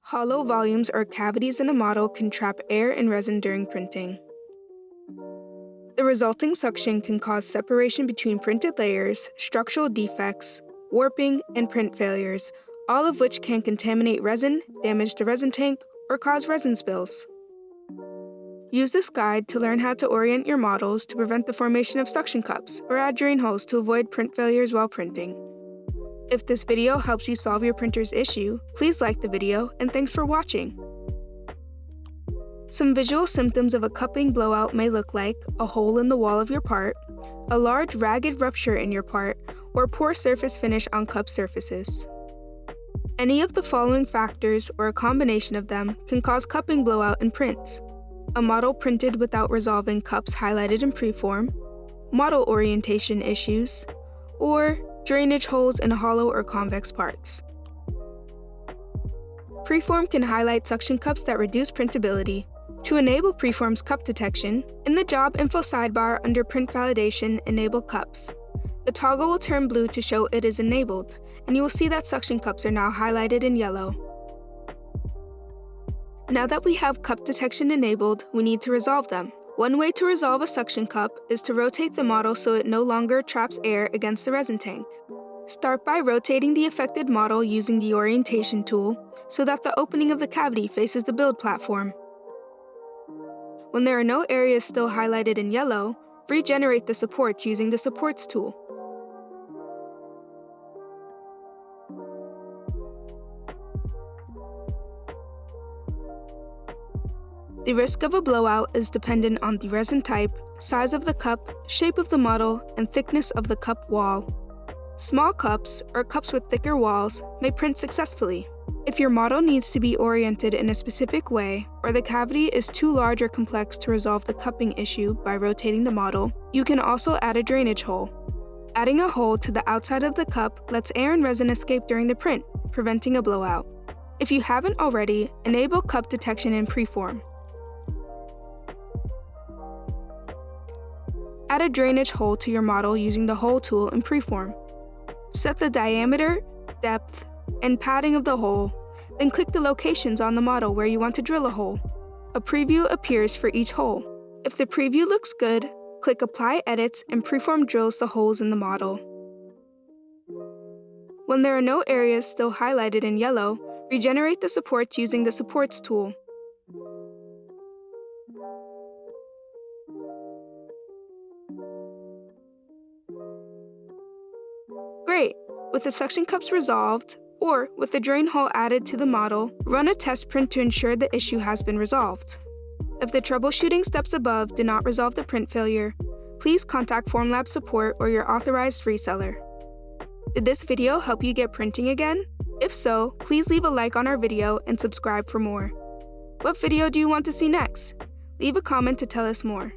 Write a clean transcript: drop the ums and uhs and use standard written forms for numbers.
Hollow volumes or cavities in a model can trap air and resin during printing. The resulting suction can cause separation between printed layers, structural defects, warping, and print failures, all of which can contaminate resin, damage the resin tank, or cause resin spills. Use this guide to learn how to orient your models to prevent the formation of suction cups or add drain holes to avoid print failures while printing. If this video helps you solve your printer's issue, please like the video and thanks for watching. Some visual symptoms of a cupping blowout may look like a hole in the wall of your part, a large ragged rupture in your part, or poor surface finish on cup surfaces. Any of the following factors or a combination of them can cause cupping blowout in prints: a model printed without resolving cups highlighted in PreForm, model orientation issues, or drainage holes in hollow or convex parts. PreForm can highlight suction cups that reduce printability. To enable PreForm's cup detection, in the Job Info sidebar under Print Validation, enable Cups. The toggle will turn blue to show it is enabled, and you will see that suction cups are now highlighted in yellow. Now that we have cup detection enabled, we need to resolve them. One way to resolve a suction cup is to rotate the model so it no longer traps air against the resin tank. Start by rotating the affected model using the orientation tool so that the opening of the cavity faces the build platform. When there are no areas still highlighted in yellow, regenerate the supports using the Supports tool. The risk of a blowout is dependent on the resin type, size of the cup, shape of the model, and thickness of the cup wall. Small cups, or cups with thicker walls, may print successfully. If your model needs to be oriented in a specific way, or the cavity is too large or complex to resolve the cupping issue by rotating the model, you can also add a drainage hole. Adding a hole to the outside of the cup lets air and resin escape during the print, preventing a blowout. If you haven't already, enable cup detection in PreForm. Add a drainage hole to your model using the Hole tool in PreForm. Set the diameter, depth, and padding of the hole, then click the locations on the model where you want to drill a hole. A preview appears for each hole. If the preview looks good, click Apply Edits and PreForm drills the holes in the model. When there are no areas still highlighted in yellow, regenerate the supports using the Supports tool. Great! With the suction cups resolved, or with the drain hole added to the model, run a test print to ensure the issue has been resolved. If the troubleshooting steps above did not resolve the print failure, please contact Formlabs support or your authorized reseller. Did this video help you get printing again? If so, please leave a like on our video and subscribe for more. What video do you want to see next? Leave a comment to tell us more.